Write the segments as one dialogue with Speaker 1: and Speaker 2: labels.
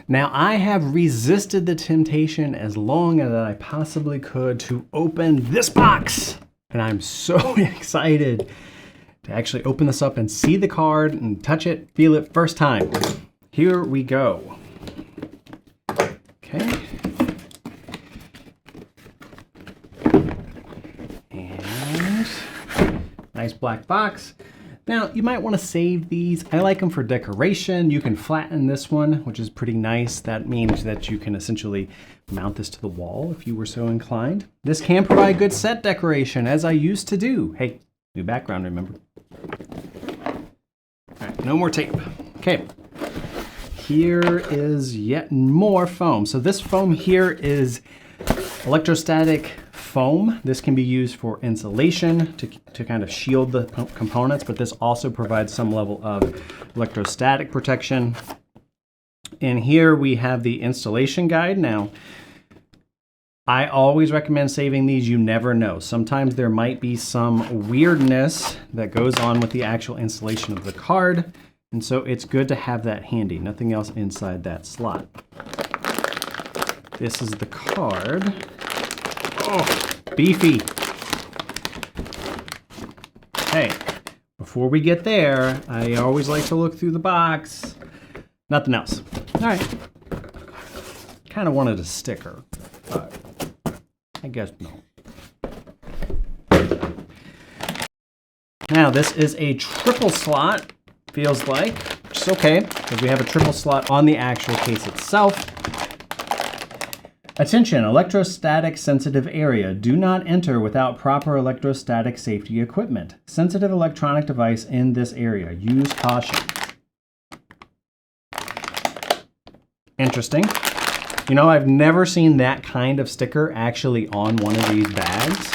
Speaker 1: Now I have resisted the temptation as long as I possibly could to open this box. And I'm so excited to actually open this up and see the card and touch it, feel it first time. Here we go. Okay. And nice black box. Now, you might want to save these. I like them for decoration. You can flatten this one, which is pretty nice. That means that you can essentially mount this to the wall if you were so inclined. This can provide good set decoration, as I used to do. Hey, new background, remember? All right, no more tape. Okay, here is yet more foam. So this foam here is electrostatic foam. This can be used for insulation to kind of shield the components, but this also provides some level of electrostatic protection. And here we have the installation guide. Now, I always recommend saving these. You never know. Sometimes there might be some weirdness that goes on with the actual installation of the card. And so it's good to have that handy. Nothing else inside that slot. This is the card. Oh, beefy. Hey, before we get there, I always like to look through the box. Nothing else. All right. Kind of wanted a sticker, but I guess no. Now, this is a triple slot, feels like, which is okay, because we have a triple slot on the actual case itself. Attention, electrostatic sensitive area. Do not enter without proper electrostatic safety equipment. Sensitive electronic device in this area. Use caution. Interesting. You know, I've never seen that kind of sticker actually on one of these bags.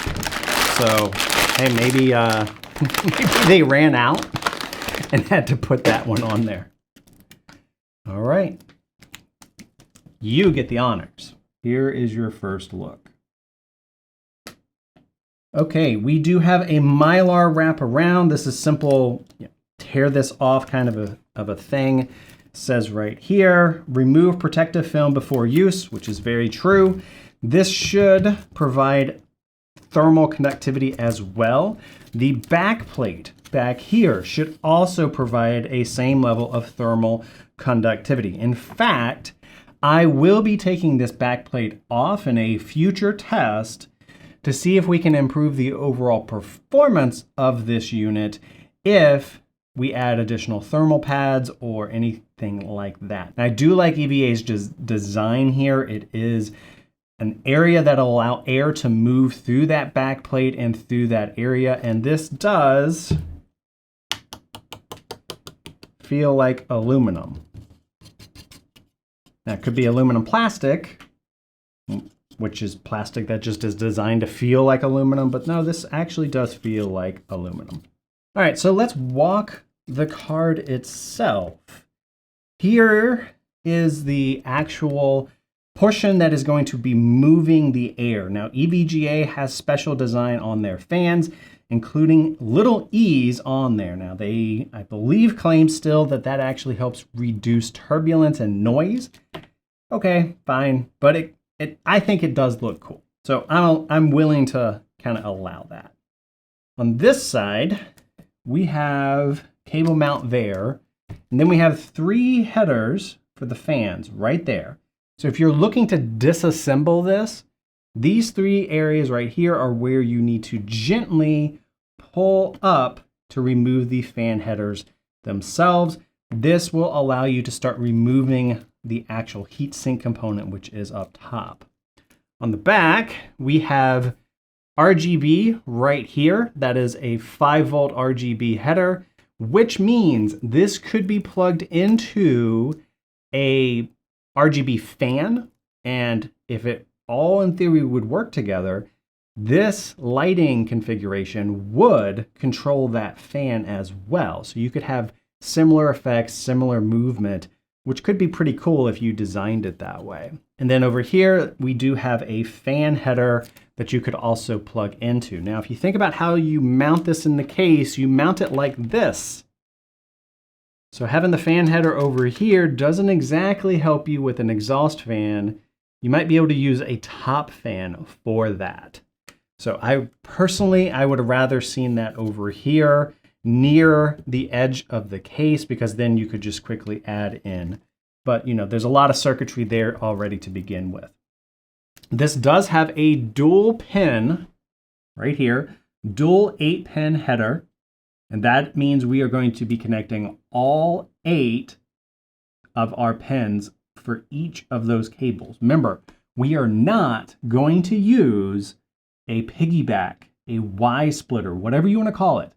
Speaker 1: So, hey, maybe, maybe they ran out and had to put that one on there. All right. You get the honors. Here is your first look. Okay, we do have a Mylar wraparound. This is simple, tear this off kind of a thing. It says right here, remove protective film before use, which is very true. This should provide thermal conductivity as well. The back plate back here should also provide a same level of thermal conductivity. In fact, I will be taking this back plate off in a future test to see if we can improve the overall performance of this unit if we add additional thermal pads or anything like that. And I do like EVA's design here. It is an area that will allow air to move through that back plate and through that area. And this does feel like aluminum. That could be aluminum plastic, which is plastic that just is designed to feel like aluminum, but no, this actually does feel like aluminum. All right, so let's walk the card itself. Here is the actual portion that is going to be moving the air. Now, EVGA has special design on their fans, including little E's on there. Now, they, I believe, claim still that that actually helps reduce turbulence and noise. Okay, fine, but I think it does look cool. So I'm willing to kind of allow that. On this side, we have cable mount there, and then we have 3 headers for the fans right there. So if you're looking to disassemble this, these 3 areas right here are where you need to gently pull up to remove the fan headers themselves. This will allow you to start removing the actual heatsink component, which is up top. On the back, we have RGB right here. That is a 5-volt RGB header, which means this could be plugged into a RGB fan. And if it all in theory would work together, this lighting configuration would control that fan as well. So you could have similar effects, similar movement, which could be pretty cool if you designed it that way. And then over here, we do have a fan header that you could also plug into. Now, if you think about how you mount this in the case, you mount it like this. So having the fan header over here doesn't exactly help you with an exhaust fan. You might be able to use a top fan for that. So I personally would have rather seen that over here near the edge of the case, because then you could just quickly add in. But you know, there's a lot of circuitry there already to begin with. This does have a dual pin right here, dual 8-pin header. And that means we are going to be connecting all 8 of our pins for each of those cables. Remember, we are not going to use a piggyback, a Y splitter, whatever you want to call it.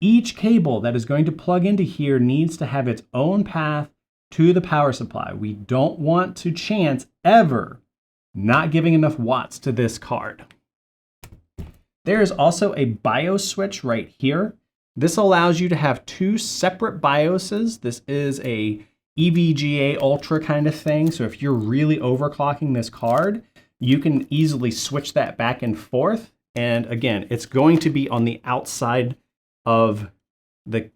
Speaker 1: Each cable that is going to plug into here needs to have its own path to the power supply. We don't want to chance ever not giving enough watts to this card. There is also a BIOS switch right here. This allows you to have 2 separate BIOSes. This is a EVGA Ultra kind of thing. So if you're really overclocking this card, you can easily switch that back and forth. And again, it's going to be on the outside of the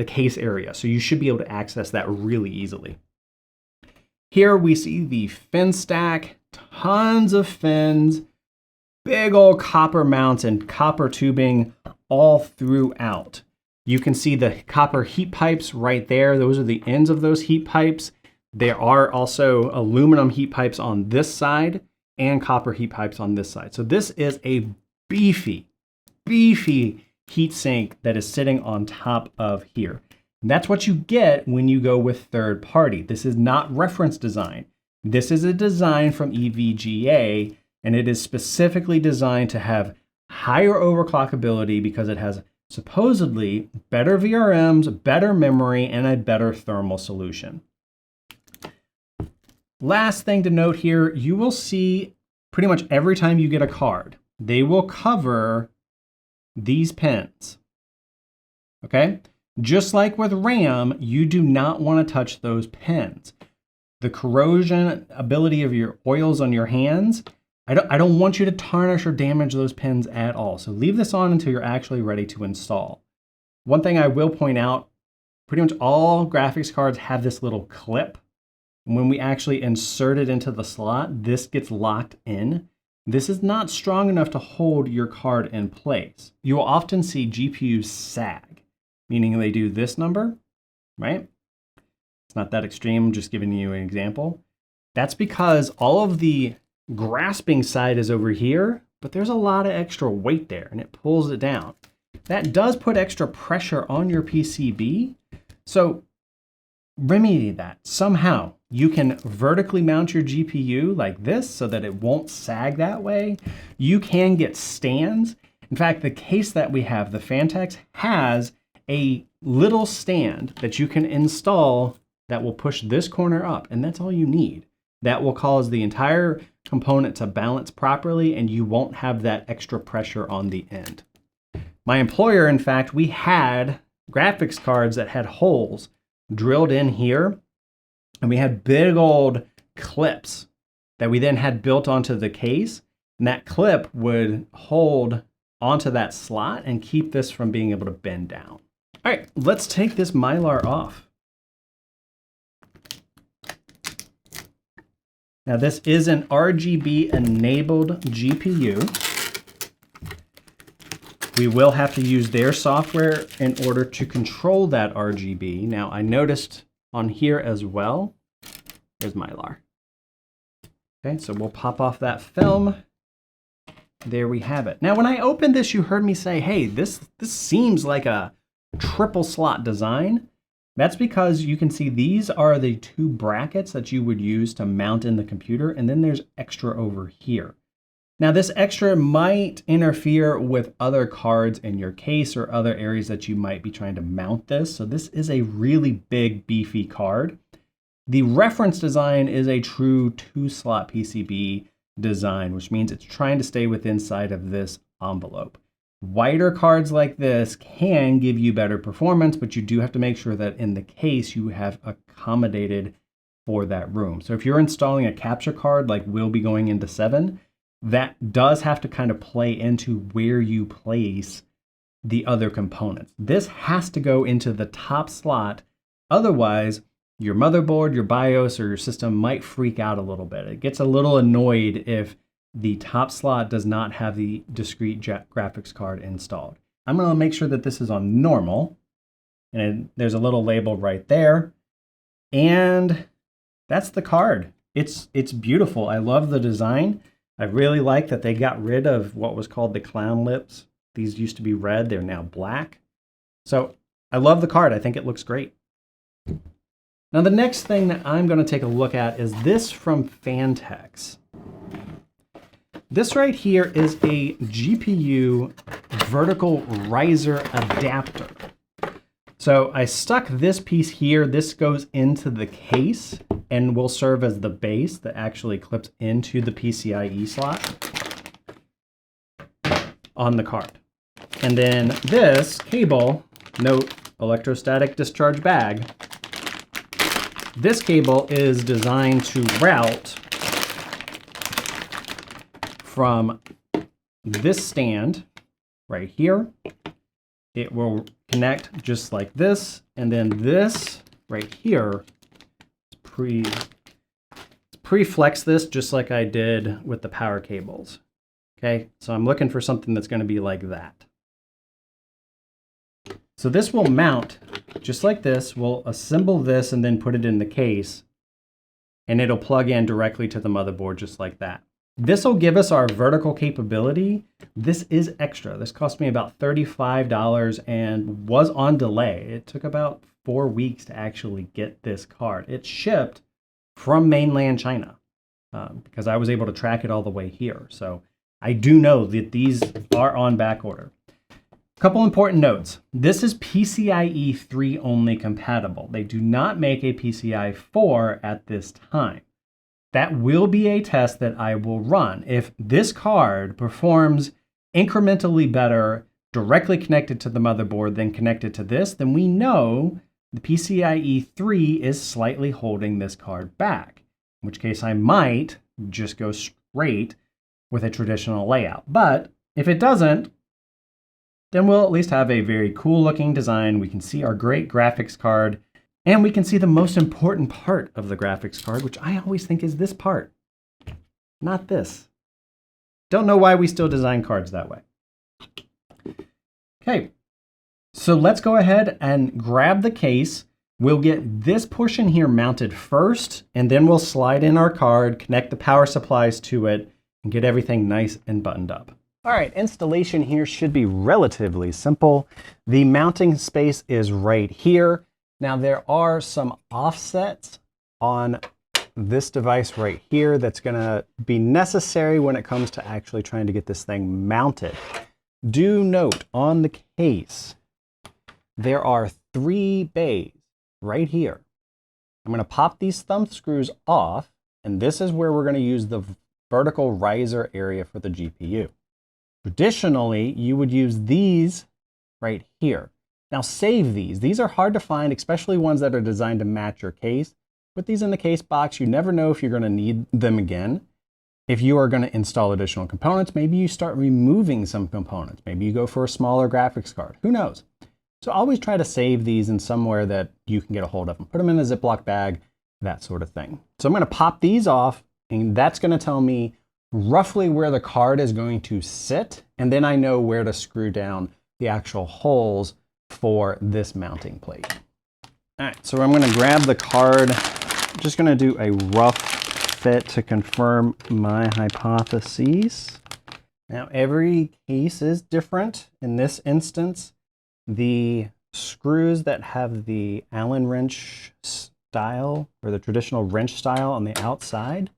Speaker 1: case area. So you should be able to access that really easily. Here we see the fin stack, tons of fins, big old copper mounts and copper tubing all throughout. You can see the copper heat pipes right there. Those are the ends of those heat pipes. There are also aluminum heat pipes on this side and copper heat pipes on this side. So this is a beefy heat sink that is sitting on top of here. And that's what you get when you go with third party. This is not reference design. This is a design from EVGA, and it is specifically designed to have higher overclockability because it has supposedly better VRMs, better memory, and a better thermal solution. Last thing to note here, you will see pretty much every time you get a card, they will cover these pins, okay? Just like with RAM, you do not want to touch those pins. The corrosion ability of your oils on your hands, I don't want you to tarnish or damage those pins at all. So leave this on until you're actually ready to install. One thing I will point out, pretty much all graphics cards have this little clip. And when we actually insert it into the slot, this gets locked in. This is not strong enough to hold your card in place. You will often see GPUs sag, meaning they do this number, right? It's not that extreme, I'm just giving you an example. That's because all of the grasping side is over here, but there's a lot of extra weight there and it pulls it down. That does put extra pressure on your PCB. So remedy that somehow. You can vertically mount your GPU like this so that it won't sag that way. You can get stands. In fact, the case that we have, the Phanteks, has a little stand that you can install that will push this corner up, and that's all you need. That will cause the entire component to balance properly, and you won't have that extra pressure on the end. My employer, in fact, we had graphics cards that had holes drilled in here, and we had big old clips that we then had built onto the case, and that clip would hold onto that slot and keep this from being able to bend down. All right, let's take this Mylar off. Now this is an RGB enabled GPU. We will have to use their software in order to control that RGB. Now I noticed on here as well, there's Mylar. Okay, so we'll pop off that film. There we have it. Now when I opened this, you heard me say, hey, this seems like a triple slot design. That's because you can see these are the 2 brackets that you would use to mount in the computer, and then there's extra over here. Now this extra might interfere with other cards in your case or other areas that you might be trying to mount this. So this is a really big, beefy card. The reference design is a true 2-slot PCB design, which means it's trying to stay within inside of this envelope. Wider cards like this can give you better performance, but you do have to make sure that in the case you have accommodated for that room. So if you're installing a capture card like we'll be going into 7, that does have to kind of play into where you place the other components. This has to go into the top slot Otherwise, your motherboard, your BIOS, or your system might freak out a little bit. It gets a little annoyed if the top slot does not have the discrete graphics card installed. I'm going to make sure that this is on normal, and there's a little label right there. And that's the card. It's beautiful. I love the design. I really like that they got rid of what was called the clown lips. These used to be red, they're now black. So I love the card. I think it looks great. Now the next thing that I'm going to take a look at is this from Phanteks. This right here is a GPU vertical riser adapter. So I stuck this piece here. This goes into the case and will serve as the base that actually clips into the PCIe slot on the card. And then this cable, note electrostatic discharge bag, this cable is designed to route from this stand right here. It will connect just like this, and then this right here, pre-flex this just like I did with the power cables. Okay, so I'm looking for something that's going to be like that. So this will mount just like this. We'll assemble this and then put it in the case, and it'll plug in directly to the motherboard just like that. This will give us our vertical capability. This is extra. This cost me about $35 and was on delay. It took about 4 weeks to actually get this card. It shipped from mainland China because I was able to track it all the way here. So I do know that these are on back order. A couple important notes. This is PCIe 3 only compatible. They do not make a PCI 4 at this time. That will be a test that I will run. If this card performs incrementally better directly connected to the motherboard than connected to this, then we know the PCIe 3 is slightly holding this card back, in which case I might just go straight with a traditional layout. But if it doesn't, then we'll at least have a very cool looking design. We can see our great graphics card, and we can see the most important part of the graphics card, which I always think is this part, not this. Don't know why we still design cards that way. Okay, so let's go ahead and grab the case. We'll get this portion here mounted first, and then we'll slide in our card, connect the power supplies to it, and get everything nice and buttoned up. All right, installation here should be relatively simple. The mounting space is right here. Now there are some offsets on this device right here that's gonna be necessary when it comes to actually trying to get this thing mounted. Do note on the case, there are 3 bays right here. I'm gonna pop these thumb screws off, and this is where we're gonna use the vertical riser area for the GPU. Traditionally, you would use these right here. Now save these. These are hard to find, especially ones that are designed to match your case. Put these in the case box. You never know if you're going to need them again. If you are going to install additional components, maybe you start removing some components. Maybe you go for a smaller graphics card. Who knows? So always try to save these in somewhere that you can get a hold of them. Put them in a Ziploc bag, that sort of thing. So I'm going to pop these off, and that's going to tell me roughly where the card is going to sit. And then I know where to screw down the actual holes for this mounting plate. All right, so I'm gonna grab the card. I'm just gonna do a rough fit to confirm my hypotheses. Now every case is different. In this instance, the screws that have the Allen wrench style or the traditional wrench style on the outside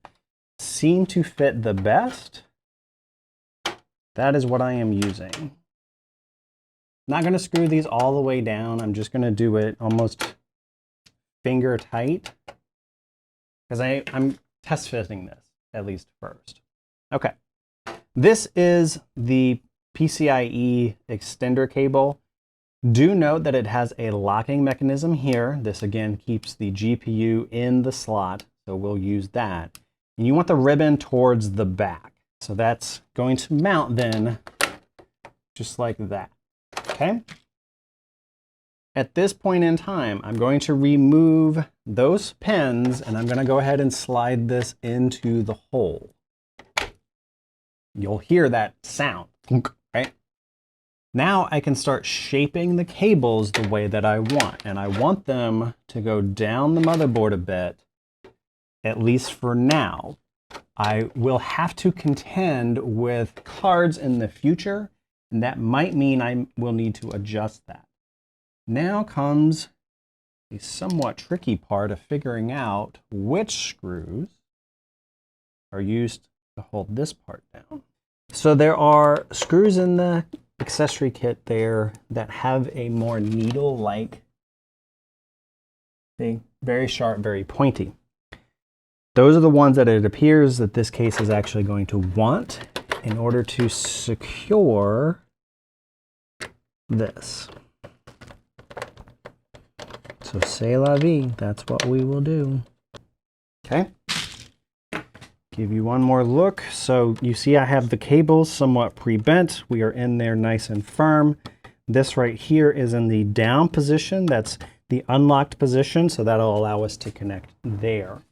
Speaker 1: seem to fit the best. That is what I am using. Not going to screw these all the way down. I'm just going to do it almost finger tight because I'm test fitting this at least first. Okay, this is the PCIe extender cable. Do note that it has a locking mechanism here. This again keeps the GPU in the slot, so we'll use that. And you want the ribbon towards the back. So that's going to mount then just like that. Okay. at this point in time, I'm going to remove those pins and I'm going to go ahead and slide this into the hole. You'll hear that sound, right? Now I can start shaping the cables the way that I want, and I want them to go down the motherboard a bit, at least for now. I will have to contend with cards in the future, and that might mean I will need to adjust that. Now comes the somewhat tricky part of figuring out which screws are used to hold this part down. So there are screws in the accessory kit there that have a more needle-like thing, very sharp, very pointy. Those are the ones that it appears that this case is actually going to want in order to secure this. So c'est la vie, that's what we will do. Okay. Give you one more look. So you see I have the cables somewhat pre-bent. We are in there nice and firm. This right here is in the down position. That's the unlocked position, so that'll allow us to connect there.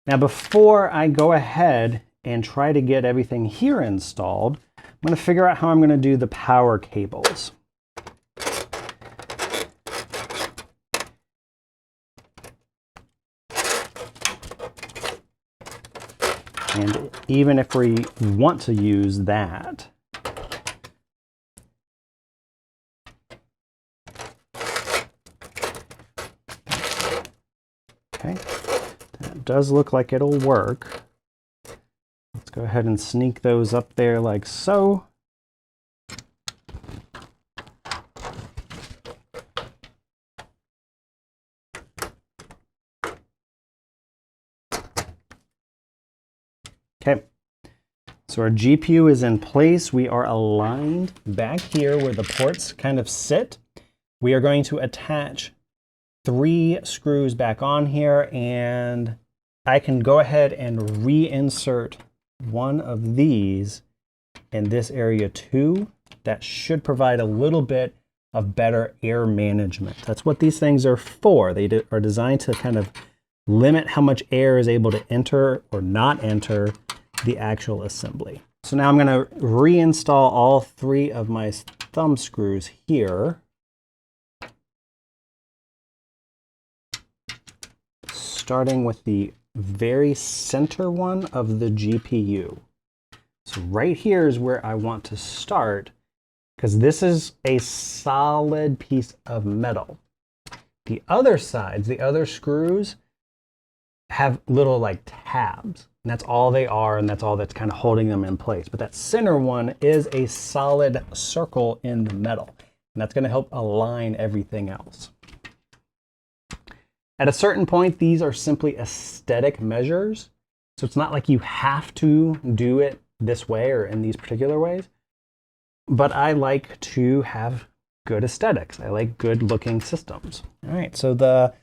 Speaker 1: Now before I go ahead and try to get everything here installed, I'm going to figure out how I'm going to do the power cables. And even if we want to use that, okay, that does look like it'll work. Let's go ahead and sneak those up there like so. Okay, so our GPU is in place. We are aligned back here where the ports kind of sit. We are going to attach 3 screws back on here, and I can go ahead and reinsert one of these in this area too. That should provide a little bit of better air management. That's what these things are for. They are designed to kind of limit how much air is able to enter or not enter the actual assembly. So now I'm going to reinstall all 3 of my thumb screws here. Starting with the very center one of the GPU. So right here is where I want to start, because this is a solid piece of metal. The other sides, the other screws, have little like tabs, and that's all they are, and that's all that's kind of holding them in place. But that center one is a solid circle in the metal, and that's going to help align everything else. At a certain point, these are simply aesthetic measures, so it's not like you have to do it this way or in these particular ways, but I like to have good aesthetics. I like good looking systems. All right, so the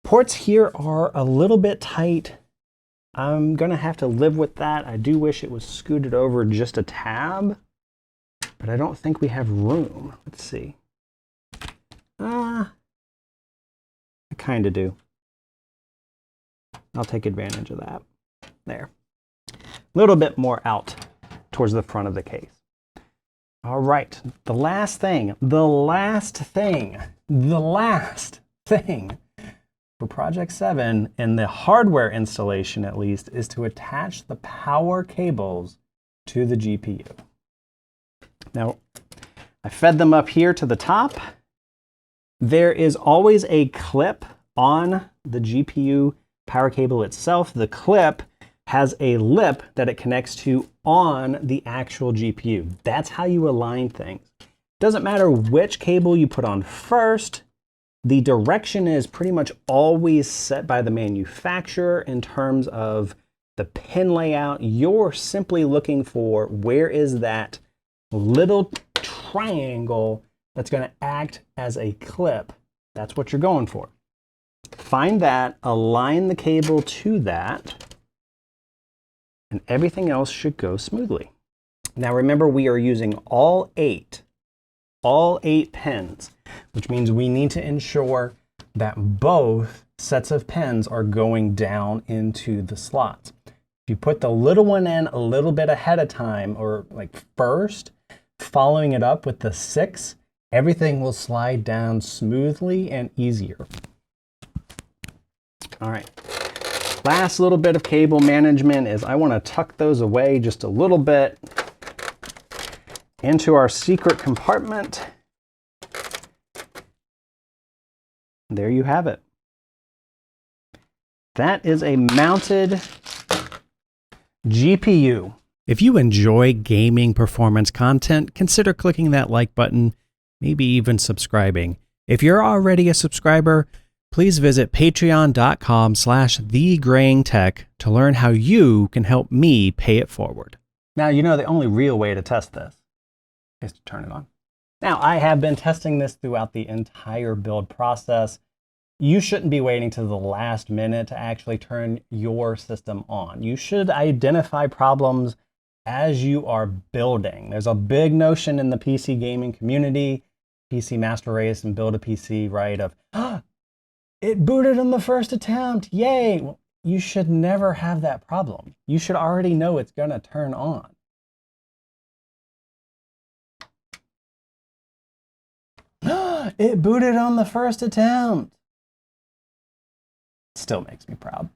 Speaker 1: ports here are a little bit tight. I'm gonna have to live with that. I do wish it was scooted over just a tab, but I don't think we have room. Let's see. I kind of do. I'll take advantage of that. There. A little bit more out towards the front of the case. All right, the last thing for Project 7, in the hardware installation at least, is to attach the power cables to the GPU. Now, I fed them up here to the top. There is always a clip on the GPU power cable itself. The clip has a lip that it connects to on the actual GPU. That's how you align things. Doesn't matter which cable you put on first. The direction is pretty much always set by the manufacturer in terms of the pin layout. You're simply looking for where is that little triangle that's going to act as a clip. That's what you're going for. Find that, align the cable to that, and everything else should go smoothly. Now remember, we are using all 8 all 8 pins, which means we need to ensure that both sets of pins are going down into the slots. If you put the little one in a little bit ahead of time, or like first, following it up with the 6, everything will slide down smoothly and easier. All right. Last little bit of cable management is I want to tuck those away just a little bit into our secret compartment. There you have it. That is a mounted GPU. If you enjoy gaming performance content, consider clicking that like button, maybe even subscribing. If you're already a subscriber, please visit patreon.com/TheGrayingTech to learn how you can help me pay it forward. Now, you know the only real way to test this is to turn it on. Now, I have been testing this throughout the entire build process. You shouldn't be waiting to the last minute to actually turn your system on. You should identify problems as you are building. There's a big notion in the PC gaming community, PC Master Race and Build a PC, right, of, it booted on the first attempt, yay! Well, you should never have that problem. You should already know it's gonna turn on. It booted on the first attempt. Still makes me proud.